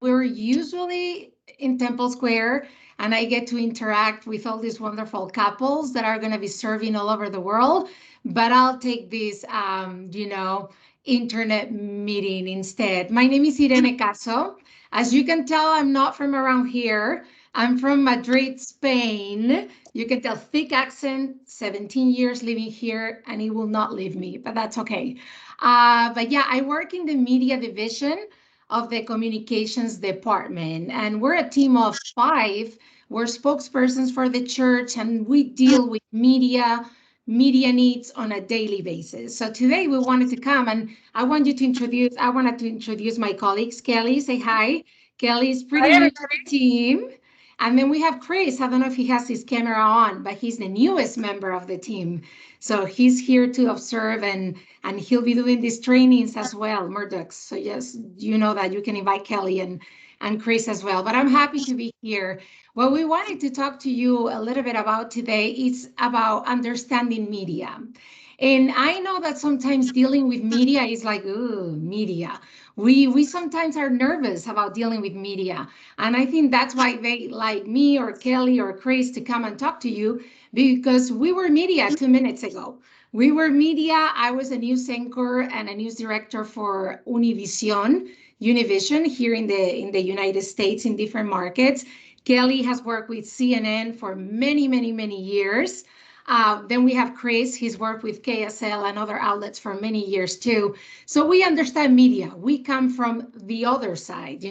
We're usually in Temple Square, and I get to interact with all these wonderful couples that are going to be serving all over the world. But I'll take this, internet meeting instead. My name is Irene Caso. As you can tell, I'm not from around here. I'm from Madrid, Spain. You can tell thick accent, 17 years living here, and it will not leave me, but that's okay. But yeah, I work in the media division of the communications department. And we're a team of 5. We're spokespersons for the church, and we deal with media needs on a daily basis. So today we wanted to come and I wanted to introduce my colleagues. Kelly, say hi. Kelly is pretty Hi, new to the everybody. team. And then we have Chris. I don't know if he has his camera on, but he's the newest member of the team. So he's here to observe and he'll be doing these trainings as well, Murdoch. So yes, you know that you can invite Kelly and Chris as well. But I'm happy to be here. What we wanted to talk to you a little bit about today is about understanding media. And I know that sometimes dealing with media is like, ooh, media. We sometimes are nervous about dealing with media. And I think that's why they like me or Kelly or Chris to come and talk to you because we were media 2 minutes ago. We were media. I was a news anchor and a news director for Univision here in the United States in different markets. Kelly has worked with CNN for many, many, many years. Then we have Chris. He's worked with KSL and other outlets for many years too. So we understand media. We come from the other side,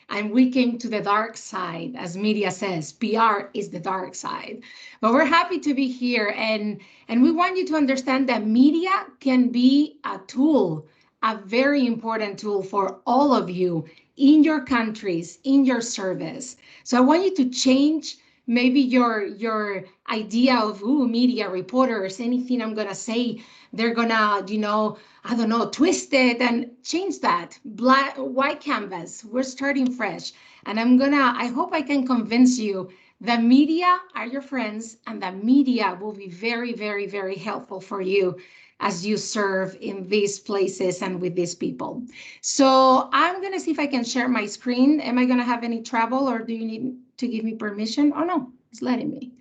and we came to the dark side, as media says. PR is the dark side. But we're happy to be here, and we want you to understand that media can be a tool, a very important tool for all of you in your countries, in your service. So I want you to change maybe your idea of media reporters, anything I'm gonna say, they're gonna, I don't know, twist it and change that. Black, white canvas. We're starting fresh. And I hope I can convince you that media are your friends and that media will be very, very, very helpful for you as you serve in these places and with these people. So I'm going to see if I can share my screen. Am I going to have any trouble or do you need to give me permission? Oh, no, it's letting me.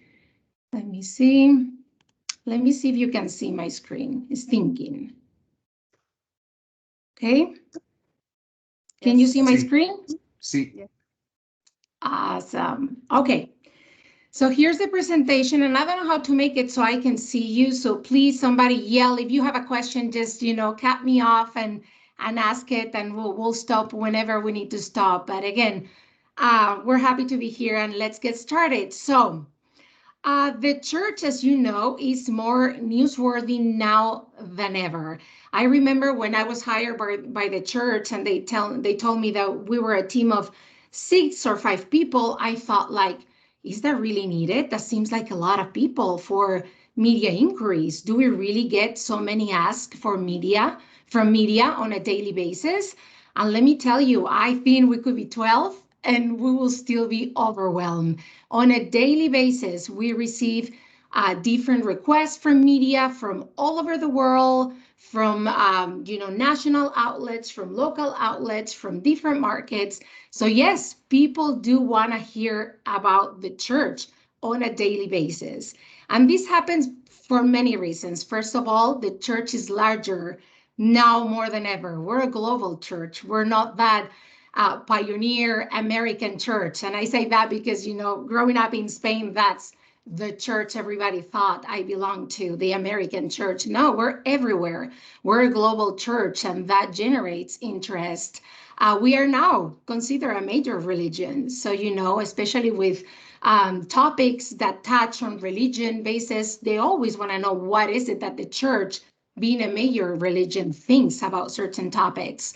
Let me see. Let me see if you can see my screen. It's thinking. Okay. Can you Yes. see my screen? Sí. Yes. Awesome. Okay. So here's the presentation, and I don't know how to make it so I can see you. So please, somebody yell. If you have a question, just, cut me off and ask it, and we'll stop whenever we need to stop. But again, we're happy to be here, and let's get started. So the church, as you know, is more newsworthy now than ever. I remember when I was hired by the church, and they told me that we were a team of 6 or 5 people. I thought, like, is that really needed? That seems like a lot of people for media inquiries. Do we really get so many asks for media from media on a daily basis? And let me tell you, I think we could be 12 and we will still be overwhelmed. On a daily basis, we receive different requests from media from all over the world, from national outlets, from local outlets, from different markets. So yes, people do want to hear about the church on a daily basis. And this happens for many reasons. First of all, the church is larger now more than ever. We're a global church. We're not that pioneer American church. And I say that because, growing up in Spain, that's the church everybody thought I belonged to, the American church. No, we're everywhere. We're a global church, and that generates interest. We are now considered a major religion. So, especially with topics that touch on religion basis, they always want to know what is it that the church, being a major religion, thinks about certain topics.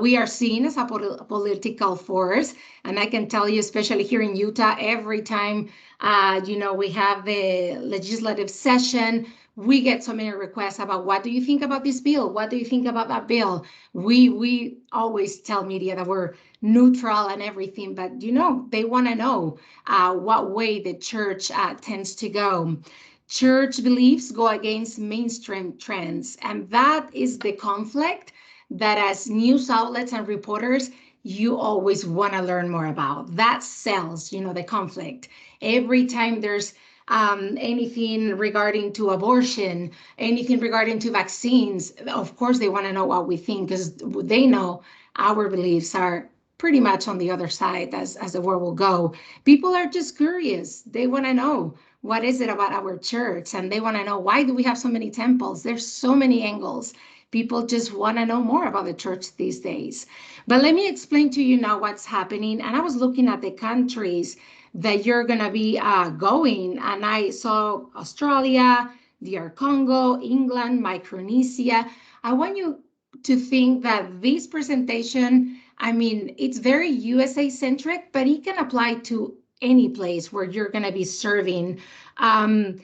We are seen as a political force, and I can tell you, especially here in Utah, every time we have the legislative session, we get so many requests about what do you think about this bill? What do you think about that bill? We always tell media that we're neutral and everything, but they want to know what way the church tends to go. Church beliefs go against mainstream trends, and that is the conflict that as news outlets and reporters you always want to learn more about. That sells, the conflict. Every time there's anything regarding to abortion, anything regarding to vaccines, of course they want to know what we think because they know our beliefs are pretty much on the other side as the world will go. People are just curious. They want to know what is it about our church, and they want to know why do we have so many temples. There's so many angles. People just want to know more about the church these days. But let me explain to you now what's happening. And I was looking at the countries that you're going to be going, and I saw Australia, DR Congo, England, Micronesia. I want you to think that this presentation, I mean, it's very USA centric, but it can apply to any place where you're going to be serving. Um,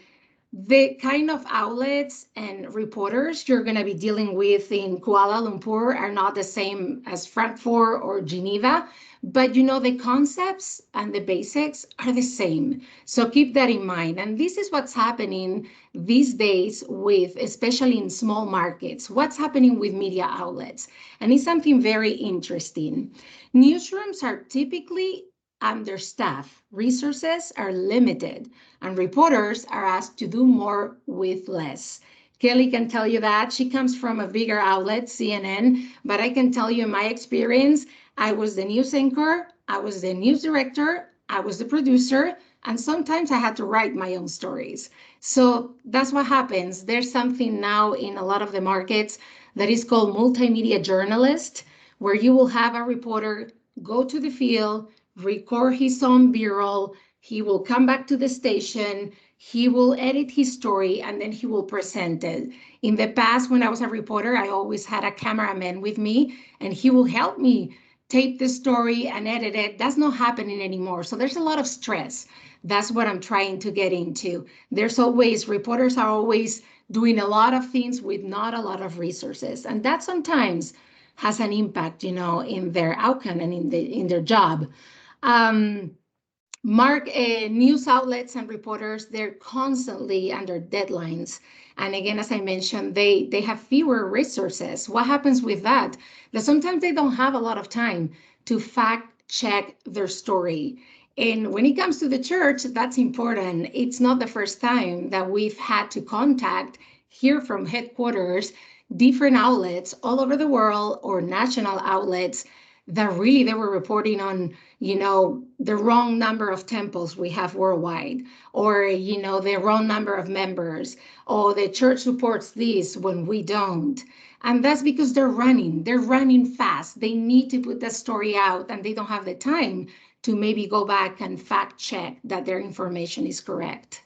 the kind of outlets and reporters you're going to be dealing with in Kuala Lumpur are not the same as Frankfurt or Geneva, but the concepts and the basics are the same. So keep that in mind. And this is what's happening these days with, especially in small markets, what's happening with media outlets. And it's something very interesting. Newsrooms are typically understaffed, resources are limited, and reporters are asked to do more with less. Kelly can tell you that. She comes from a bigger outlet, CNN, but I can tell you in my experience, I was the news anchor, I was the news director, I was the producer, and sometimes I had to write my own stories. So that's what happens. There's something now in a lot of the markets that is called multimedia journalist, where you will have a reporter go to the field, record his own b-roll, he will come back to the station, he will edit his story, and then he will present it. In the past, when I was a reporter, I always had a cameraman with me, and he will help me tape the story and edit it. That's not happening anymore. So there's a lot of stress. That's what I'm trying to get into. Reporters are always doing a lot of things with not a lot of resources. And that sometimes has an impact, in their outcome and in their job. Um, News outlets and reporters, they're constantly under deadlines. And again, as I mentioned, they have fewer resources. What happens with that? That sometimes they don't have a lot of time to fact check their story. And when it comes to the church, that's important. It's not the first time that we've had to contact, hear from headquarters, different outlets all over the world or national outlets that really they were reporting on the wrong number of temples we have worldwide, or the wrong number of members, or the church supports this when we don't. And that's because they're running fast. They need to put that story out, and they don't have the time to maybe go back and fact check that their information is correct.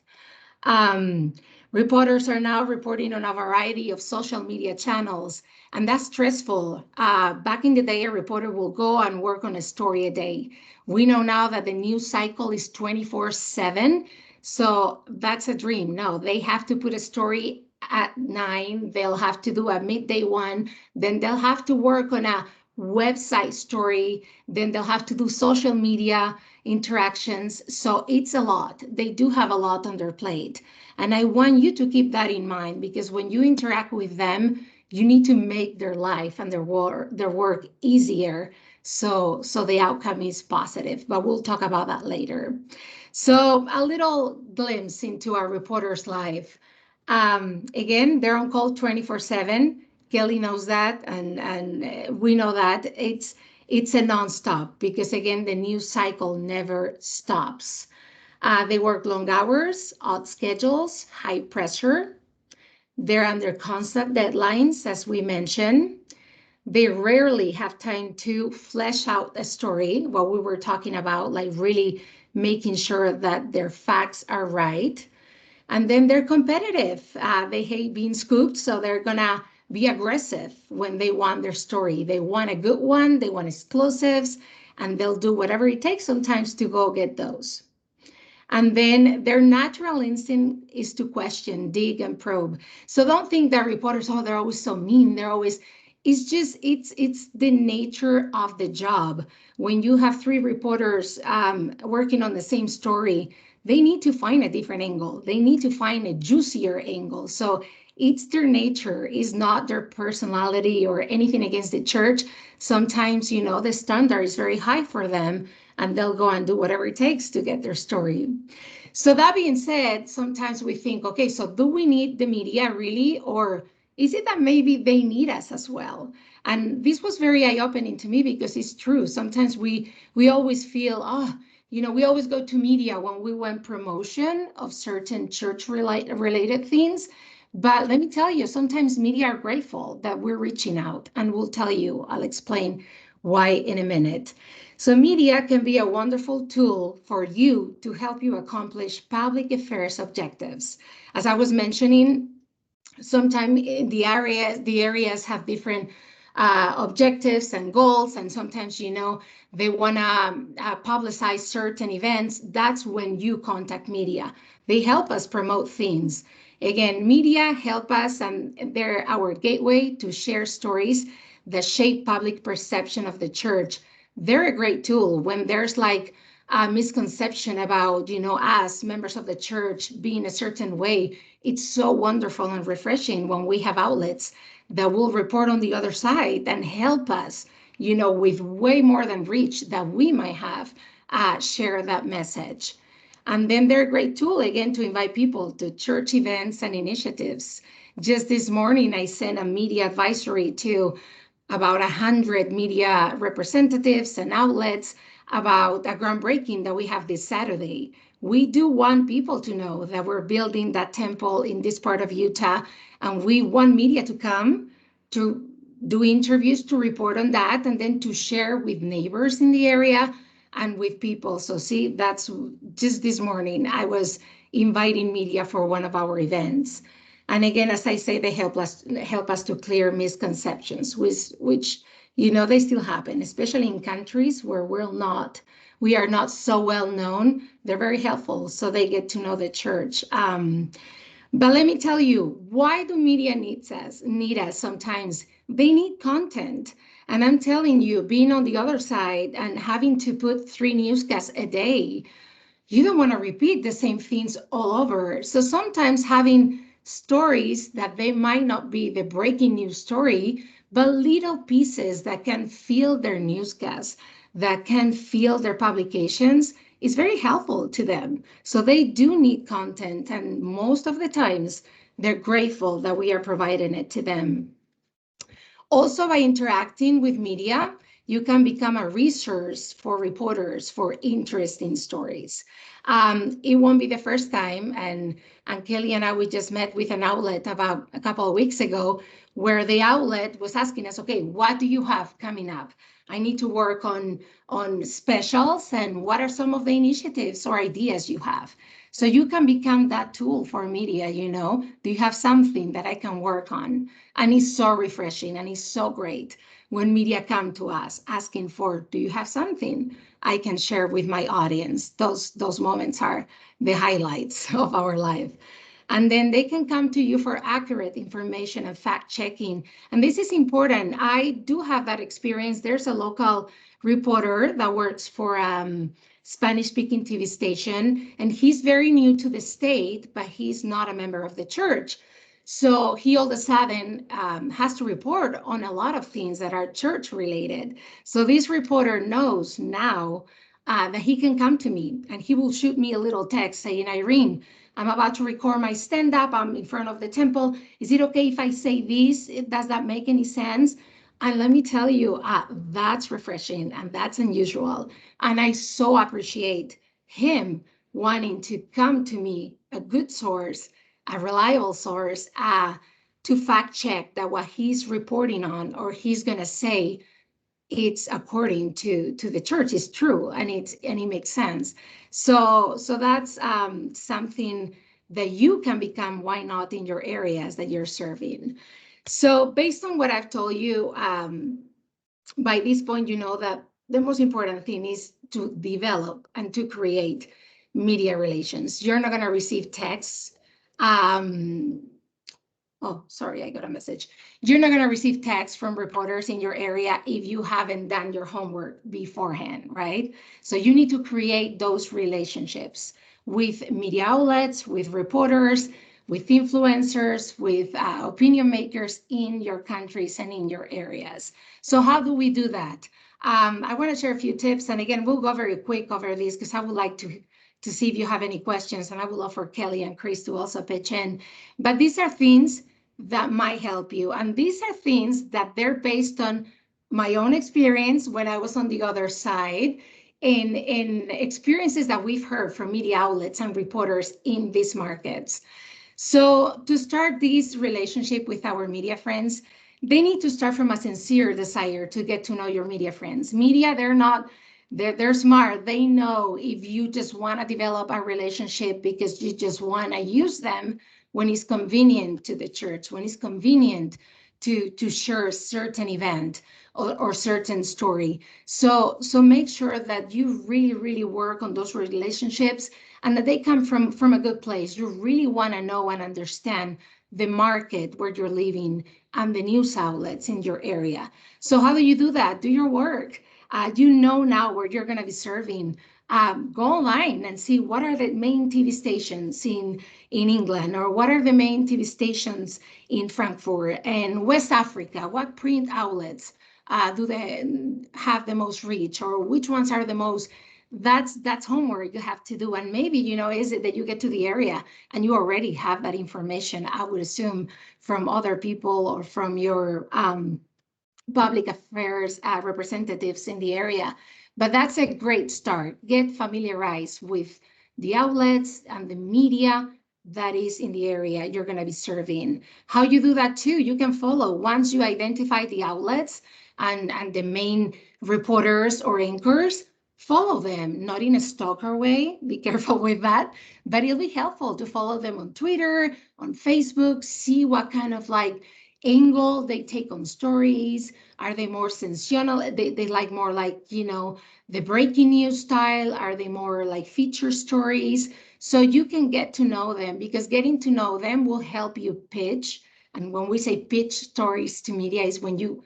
um, Reporters are now reporting on a variety of social media channels, and that's stressful. Back in the day, a reporter will go and work on a story a day. We know now that the news cycle is 24/7, so that's a dream. No, they have to put a story at 9, they'll have to do a midday one, then they'll have to work on a website story, then they'll have to do social media interactions. So it's a lot. They do have a lot on their plate. And I want you to keep that in mind, because when you interact with them, you need to make their life and their work easier, so the outcome is positive. But we'll talk about that later. So a little glimpse into our reporter's life. Again, they're on call 24/7. Kelly knows that, and we know that it's a nonstop, because again, the news cycle never stops. They work long hours, odd schedules, high pressure. They're under constant deadlines, as we mentioned. They rarely have time to flesh out a story, what we were talking about, like really making sure that their facts are right. And then they're competitive. They hate being scooped, so they're gonna be aggressive when they want their story. They want a good one, they want exclusives, and they'll do whatever it takes sometimes to go get those. And then their natural instinct is to question, dig, and probe. So don't think that reporters, they're always so mean. It's the nature of the job. When you have 3 reporters working on the same story, they need to find a different angle. They need to find a juicier angle. So It's their nature, is not their personality or anything against the church. Sometimes, you know, the standard is very high for them, and they'll go and do whatever it takes to get their story. So that being said, sometimes we think, okay, so do we need the media really? Or is it that maybe they need us as well? And this was very eye-opening to me, because it's true. Sometimes we always feel, oh, you know, we always go to media when we want promotion of certain church related things. But let me tell you, sometimes media are grateful that we're reaching out, and we'll tell you, I'll explain why in a minute. So media can be a wonderful tool for you to help you accomplish public affairs objectives. As I was mentioning, sometimes the areas have different objectives and goals, and sometimes, you know, they want to publicize certain events. That's when you contact media. They help us promote things. Again, media help us, and they're our gateway to share stories that shape public perception of the church. They're a great tool when there's like a misconception about, you know, us members of the church being a certain way. It's so wonderful and refreshing when we have outlets that will report on the other side and help us, you know, with way more than reach that we might have, share that message. And then they're a great tool, again, to invite people to church events and initiatives. Just this morning, I sent a media advisory to about 100 media representatives and outlets about a groundbreaking that we have this Saturday. We do want people to know that we're building that temple in this part of Utah, and we want media to come to do interviews, to report on that, and then to share with neighbors in the area and with people. So see, that's just this morning, I was inviting media for one of our events. And again, as I say, they help us to clear misconceptions, which you know, they still happen, especially in countries where we are not so well known. They're very helpful, so they get to know the church. But let me tell you, why do media need us sometimes? They need content. And I'm telling you, being on the other side and having to put 3 newscasts a day, you don't want to repeat the same things all over. So sometimes having stories that they might not be the breaking news story, but little pieces that can fill their newscasts, that can fill their publications, is very helpful to them. So they do need content, and most of the times they're grateful that we are providing it to them. Also, by interacting with media, you can become a resource for reporters for interesting stories. It won't be the first time, and Kelly and I, we just met with an outlet about a couple of weeks ago, where the outlet was asking us, okay, what do you have coming up? I need to work on specials, and what are some of the initiatives or ideas you have? So you can become that tool for media, you know. Do you have something that I can work on? And it's so refreshing, and it's so great when media come to us asking for, do you have something I can share with my audience? Those moments are the highlights of our life. And then they can come to you for accurate information and fact checking. And this is important. I do have that experience. There's a local reporter that works for Spanish speaking TV station, and he's very new to the state, but he's not a member of the church. So he all of a sudden has to report on a lot of things that are church related. So this reporter knows now that he can come to me, and he will shoot me a little text saying, Irene, I'm about to record my stand-up. I'm in front of the temple. Is it okay if I say this? Does that make any sense? And let me tell you, that's refreshing and that's unusual. And I so appreciate him wanting to come to me, a good source, a reliable source, to fact check that what he's reporting on or he's going to say, it's according to the church, is true, and it makes sense. So that's something that you can become. Why not in your areas that you're serving? So based on what I've told you, by this point, you know that the most important thing is to develop and to create media relations. You're not going to receive texts. Oh, sorry, I got a message. You're not going to receive texts from reporters in your area if you haven't done your homework beforehand, right? So you need to create those relationships with media outlets, with reporters, with influencers, with opinion makers in your countries and in your areas. So how do we do that? I want to share a few tips. And again, we'll go very quick over these because I would like to see if you have any questions. And I would love for Kelly and Chris to also pitch in. But these are things that might help you. And these are things that they're based on my own experience when I was on the other side, in experiences that we've heard from media outlets and reporters in these markets. So to start this relationship with our media friends, they need to start from a sincere desire to get to know your media friends. Media, they're smart. They know if you just want to develop a relationship because you just want to use them when it's convenient to the church, when it's convenient to share a certain event or certain story. So make sure that you really, really work on those relationships and that they come from a good place. You really want to know and understand the market where you're living and the news outlets in your area. So how do you do that? Do your work. You know now where you're going to be serving. Go online and see what are the main TV stations in England, or what are the main TV stations in Frankfurt and West Africa. What print outlets do they have the most reach, or which ones are the most? That's homework you have to do. And maybe, is it that you get to the area and you already have that information, I would assume, from other people or from your public affairs representatives in the area. But that's a great start. Get familiarized with the outlets and the media that is in the area you're going to be serving. How you do that too, you can follow. Once you identify the outlets and the main reporters or anchors, follow them, not in a stalker way, be careful with that, but it'll be helpful to follow them on Twitter, on Facebook, see what kind of angle they take on stories. Are they more sensational? They like more the breaking news style? Are they more like feature stories? So you can get to know them, because getting to know them will help you pitch. And when we say pitch stories to media, is when you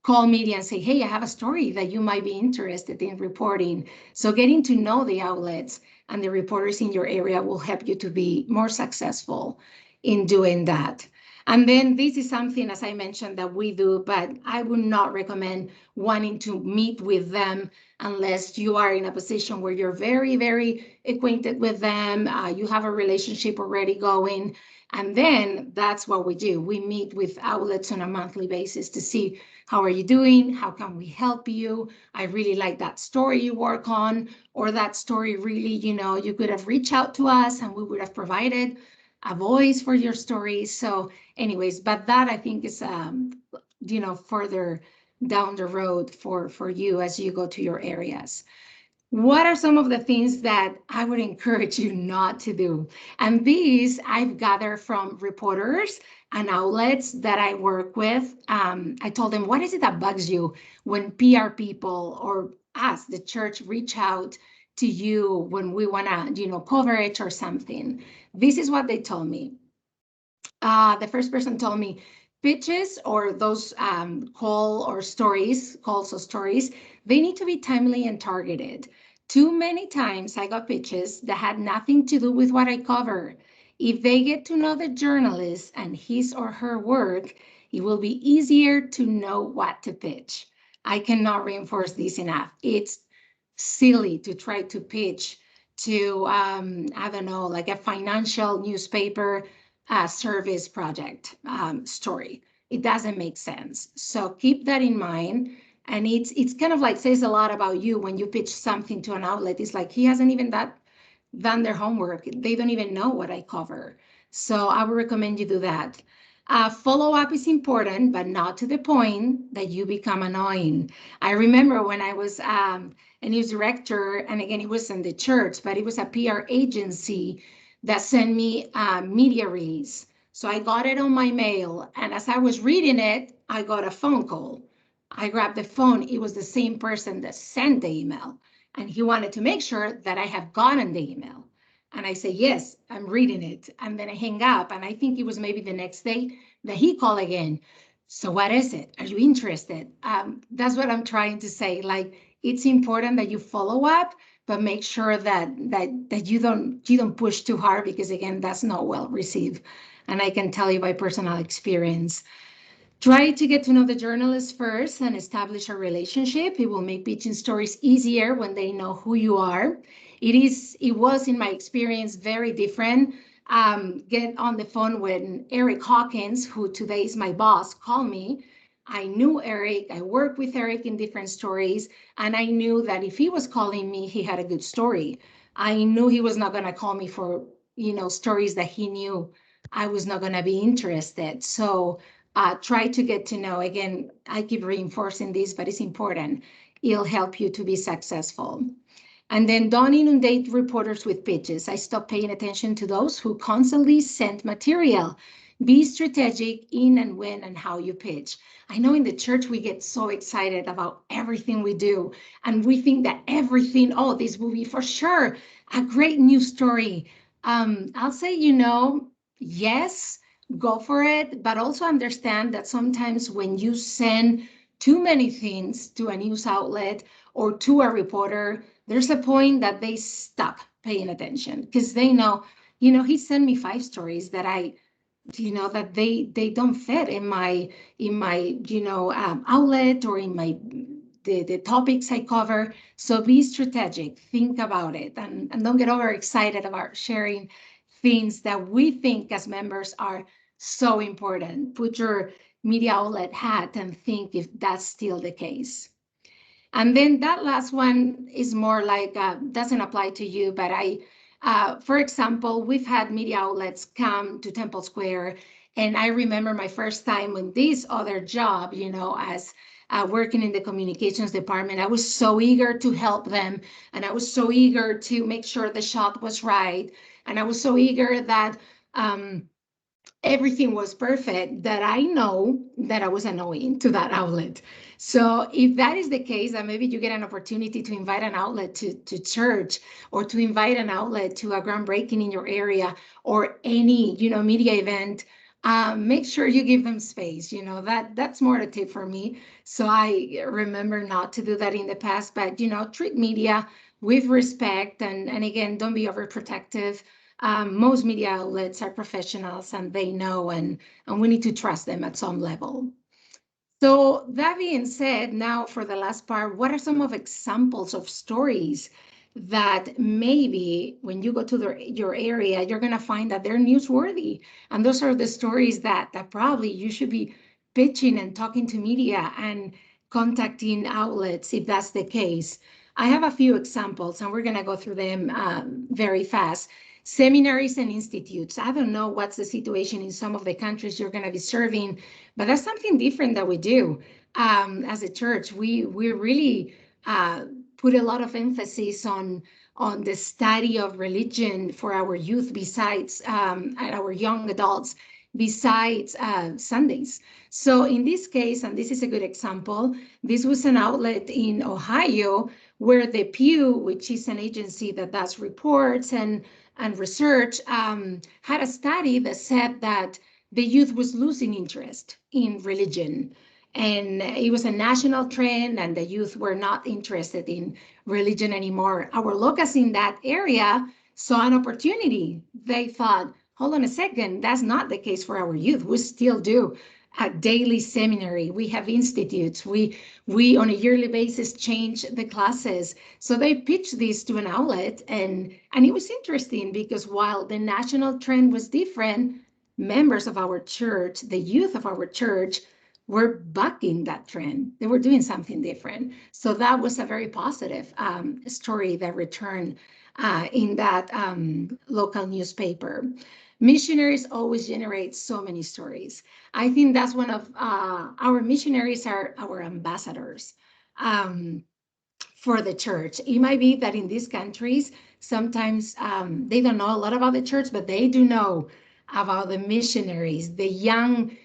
call media and say, hey, I have a story that you might be interested in reporting. So getting to know the outlets and the reporters in your area will help you to be more successful in doing that. And then this is something, as I mentioned, that we do, but I would not recommend wanting to meet with them unless you are in a position where you're very, very acquainted with them. You have a relationship already going. And then that's what we do. We meet with outlets on a monthly basis to see, how are you doing? How can we help you? I really like that story you work on, or that story really, you could have reached out to us and we would have provided a voice for your story. So anyways, but that I think is, further down the road for you as you go to your areas. What are some of the things that I would encourage you not to do? And these I've gathered from reporters and outlets that I work with. I told them, what is it that bugs you when PR people or us, the church, reach out to you when we want to, coverage or something? This is what they told me. The first person told me, pitches or those calls or stories, they need to be timely and targeted. Too many times I got pitches that had nothing to do with what I cover. If they get to know the journalist and his or her work, it will be easier to know what to pitch. I cannot reinforce this enough. It's silly to try to pitch to, I don't know, like a financial newspaper service project story. It doesn't make sense. So keep that in mind. And it's kind of like says a lot about you when you pitch something to an outlet. It's like he hasn't even done their homework. They don't even know what I cover. So I would recommend you do that. Follow-up is important, but not to the point that you become annoying. I remember when I was a news director, and again, it was in the church, but it was a PR agency that sent me media release. So I got it on my mail, and as I was reading it, I got a phone call. I grabbed the phone. It was the same person that sent the email, and he wanted to make sure that I have gotten the email. And I say, yes, I'm reading it. And then I hang up. And I think it was maybe the next day that he called again. So what is it? Are you interested? That's what I'm trying to say. Like, it's important that you follow up, but make sure that you don't push too hard, because again, that's not well received. And I can tell you by personal experience. Try to get to know the journalist first and establish a relationship. It will make pitching stories easier when they know who you are. It was, in my experience, very different. Get on the phone when Eric Hawkins, who today is my boss, called me. I knew Eric. I worked with Eric in different stories, and I knew that if he was calling me, he had a good story. I knew he was not going to call me for, stories that he knew I was not going to be interested. So try to get to know. Again, I keep reinforcing this, but it's important. It'll help you to be successful. And then don't inundate reporters with pitches. I stopped paying attention to those who constantly send material. Be strategic in and when and how you pitch. I know in the church we get so excited about everything we do, and we think that everything, oh, this will be for sure a great news story. I'll say, yes, go for it, but also understand that sometimes when you send too many things to a news outlet or to a reporter, there's a point that they stop paying attention because they know, he sent me 5 stories that that they don't fit in my outlet or in my the topics I cover. So be strategic, think about it, and don't get overexcited about sharing things that we think as members are so important. Put your media outlet hat and think if that's still the case. And then that last one is more like, doesn't apply to you, but for example, we've had media outlets come to Temple Square. And I remember my first time in this other job, as working in the communications department, I was so eager to help them. And I was so eager to make sure the shot was right. And I was so eager that everything was perfect, that I know that I was annoying to that outlet. So if that is the case, then maybe you get an opportunity to invite an outlet to church, or to invite an outlet to a groundbreaking in your area, or any, media event. Make sure you give them space. That's more a tip for me. So I remember not to do that in the past, but, treat media with respect. And again, don't be overprotective. Most media outlets are professionals, and they know, and we need to trust them at some level. So that being said, now for the last part, what are some of examples of stories that maybe when you go to your area, you're going to find that they're newsworthy? And those are the stories that probably you should be pitching and talking to media and contacting outlets if that's the case. I have a few examples, and we're going to go through them very fast. Seminaries and institutes. I don't know what's the situation in some of the countries you're going to be serving, but that's something different that we do as a church. We really put a lot of emphasis on the study of religion for our youth, besides and our young adults, besides Sundays. So in this case, and this is a good example, this was an outlet in Ohio where the Pew, which is an agency that does reports and research, had a study that said that the youth was losing interest in religion. And it was a national trend, and the youth were not interested in religion anymore. Our locals in that area saw an opportunity. They thought, hold on a second, that's not the case for our youth. We still do a daily seminary. We have institutes. We on a yearly basis change the classes. So they pitched this to an outlet, and it was interesting because while the national trend was different, members of our church, the youth of our church, were bucking that trend. They were doing something different. So that was a very positive story that returned in that local newspaper. Missionaries always generate so many stories. I think that's one of our missionaries are our ambassadors for the church. It might be that in these countries, sometimes they don't know a lot about the church, but they do know about the missionaries, the young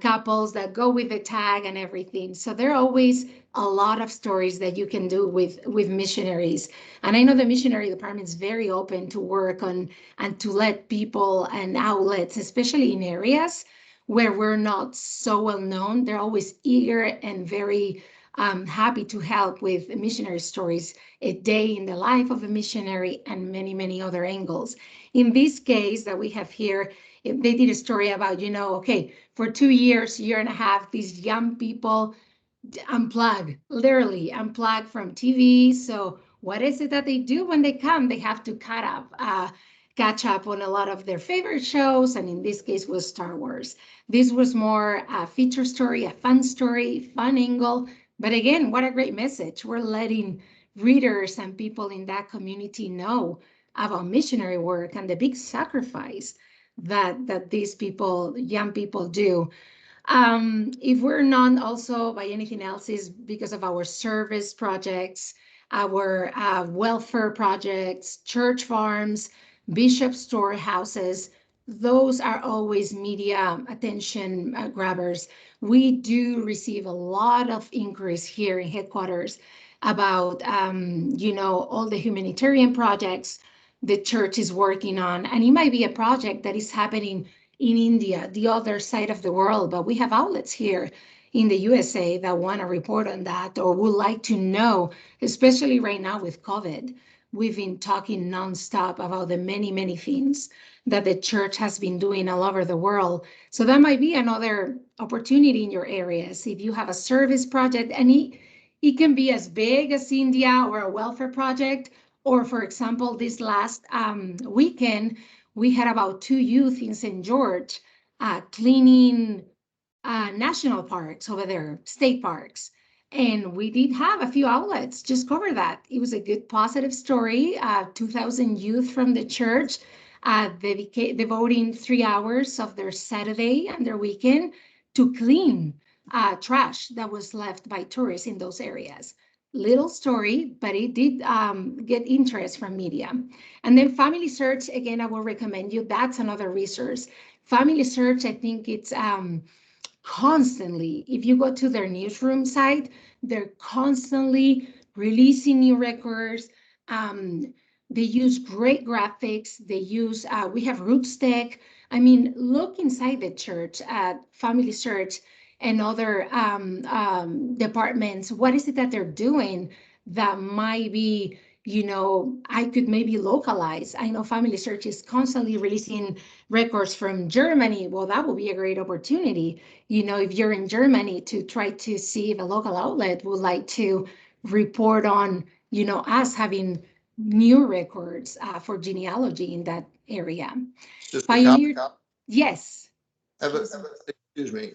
couples that go with the tag and everything. So there are always a lot of stories that you can do with missionaries. And I know the missionary department is very open to work on and to let people and outlets, especially in areas where we're not so well known. They're always eager and very I'm happy to help with Missionary Stories, a day in the life of a missionary, and many, many other angles. In this case that we have here, they did a story about, okay, for 2 years, year and a half, these young people unplug, literally unplug from TV. So what is it that they do when they come? They have to catch up on a lot of their favorite shows, and in this case was Star Wars. This was more a feature story, a fun story, fun angle. But again, what a great message. We're letting readers and people in that community know about missionary work and the big sacrifice that these people, young people, do. If we're not also by anything else, is because of our service projects, our welfare projects, church farms, bishop storehouses. Those are always media attention grabbers. We do receive a lot of inquiries here in headquarters about, all the humanitarian projects the church is working on. And it might be a project that is happening in India, the other side of the world, but we have outlets here in the USA that want to report on that or would like to know, especially right now with COVID. We've been talking nonstop about the many, many things that the church has been doing all over the world. So that might be another opportunity in your areas. If you have a service project, and it can be as big as India or a welfare project, or for example, this last weekend, we had about 2 youth in St. George cleaning national parks over there, state parks. And we did have a few outlets just cover that. It was a good, positive story. 2,000 youth from the church devoting 3 hours of their Saturday and their weekend to clean trash that was left by tourists in those areas. Little story, but it did get interest from media. And then Family Search, again, I will recommend you. That's another resource. Family Search, I think it's constantly, if you go to their newsroom site, they're constantly releasing new records. They use great graphics. They use, we have Rootstick. I mean, look inside the church at Family Search and other departments. What is it that they're doing that might be, I could maybe localize? I know Family Search is constantly releasing records from Germany. Well, that would be a great opportunity, if you're in Germany, to try to see if a local outlet would like to report on, us having new records for genealogy in that area. Just Pioneer, yes. excuse me,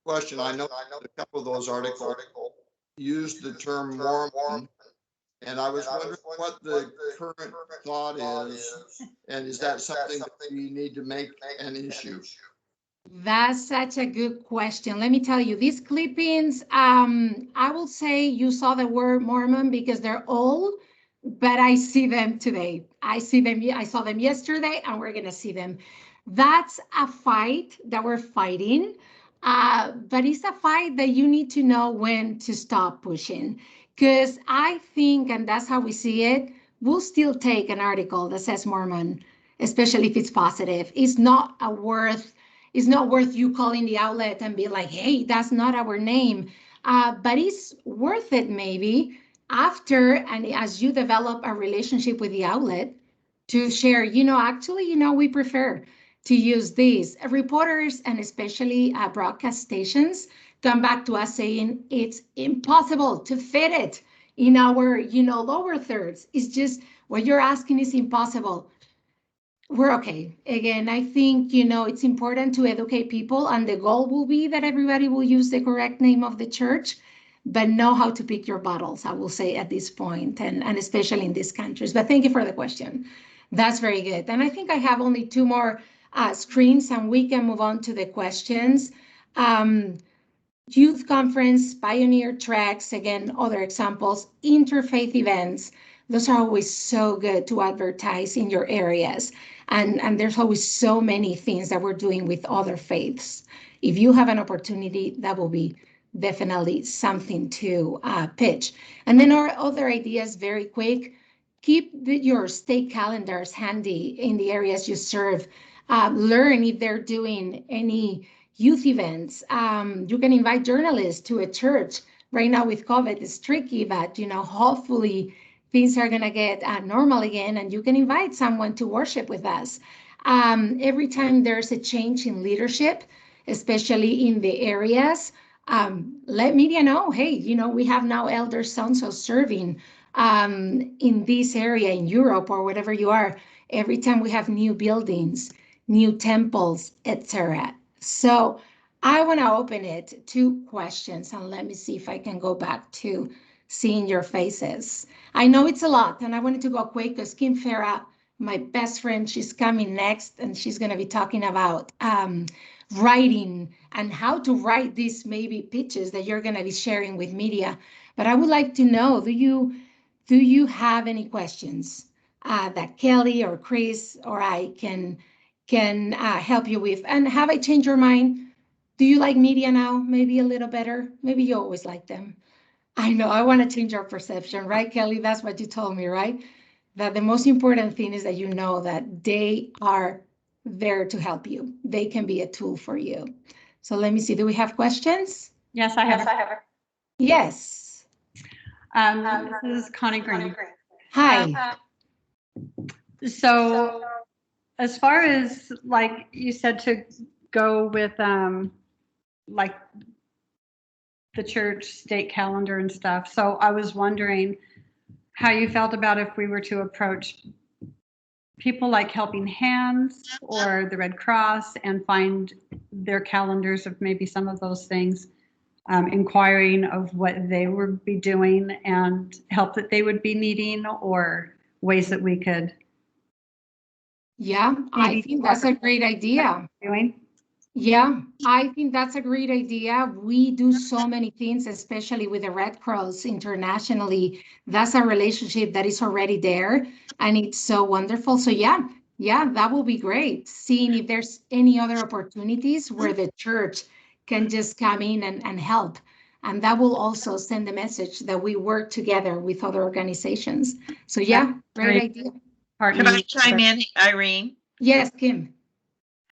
question. I know a couple of those articles used the term Mormon, and I was wondering what the current thought is, and is that something that we need to make an issue? That's such a good question. Let me tell you, these clippings, I will say you saw the word Mormon because they're old, but I see them today. I saw them yesterday, and we're gonna see them. That's a fight that we're fighting, but it's a fight that you need to know when to stop pushing. Because I think, and that's how we see it, we'll still take an article that says Mormon, especially if it's positive. It's not worth you calling the outlet and be like, hey, that's not our name. But it's worth it maybe after and as you develop a relationship with the outlet to share, actually, we prefer to use these. Reporters and especially broadcast stations come back to us saying it's impossible to fit it in our, lower thirds. It's just what you're asking is impossible. We're okay. Again, I think, it's important to educate people, and the goal will be that everybody will use the correct name of the church, but know how to pick your battles, I will say at this point, and especially in these countries. But thank you for the question. That's very good. And I think I have only two more screens, and we can move on to the questions. Youth conference, pioneer tracks, again, other examples, interfaith events. Those are always so good to advertise in your areas. And there's always so many things that we're doing with other faiths. If you have an opportunity, that will be definitely something to pitch. And then our other ideas, very quick, keep your state calendars handy in the areas you serve. Learn if they're doing any youth events. You can invite journalists to a church. right now with COVID, it's tricky, but, hopefully things are going to get normal again and you can invite someone to worship with us. Every time there's a change in leadership, especially in the areas, let media know, hey, we have now elder so serving in this area in Europe or whatever you are, every time we have new buildings, new temples, etc. So I want to open it to questions, and let me see if I can go back to seeing your faces. I know it's a lot, and I wanted to go quick because Kim Farah, my best friend, she's coming next, and she's going to be talking about writing and how to write these maybe pitches that you're going to be sharing with media. But I would like to know, do you have any questions that Kelly or Chris or I can help you with? And have I changed your mind? Do you like media now? Maybe a little better? Maybe you always like them. I know, I want to change our perception, right, Kelly? That's what you told me, right? That the most important thing is that you know that they are there to help you. They can be a tool for you. So let me see, do we have questions? Yes, I have. Yes. This is Connie Green. Hi. So as far as like you said to go with like the church state calendar and stuff. So I was wondering how you felt about if we were to approach people like Helping Hands or the Red Cross and find their calendars of maybe some of those things, inquiring of what they would be doing and help that they would be needing, or ways that we could. Yeah, I think that's a great idea. Doing. Yeah, I think that's a great idea. We do so many things, especially with the Red Cross internationally. That's a relationship that is already there, and it's so wonderful. So yeah, that will be great. Seeing if there's any other opportunities where the church can just come in and help. And that will also send the message that we work together with other organizations. So yeah, great idea. Can I chime in, Irene? Yes, Kim.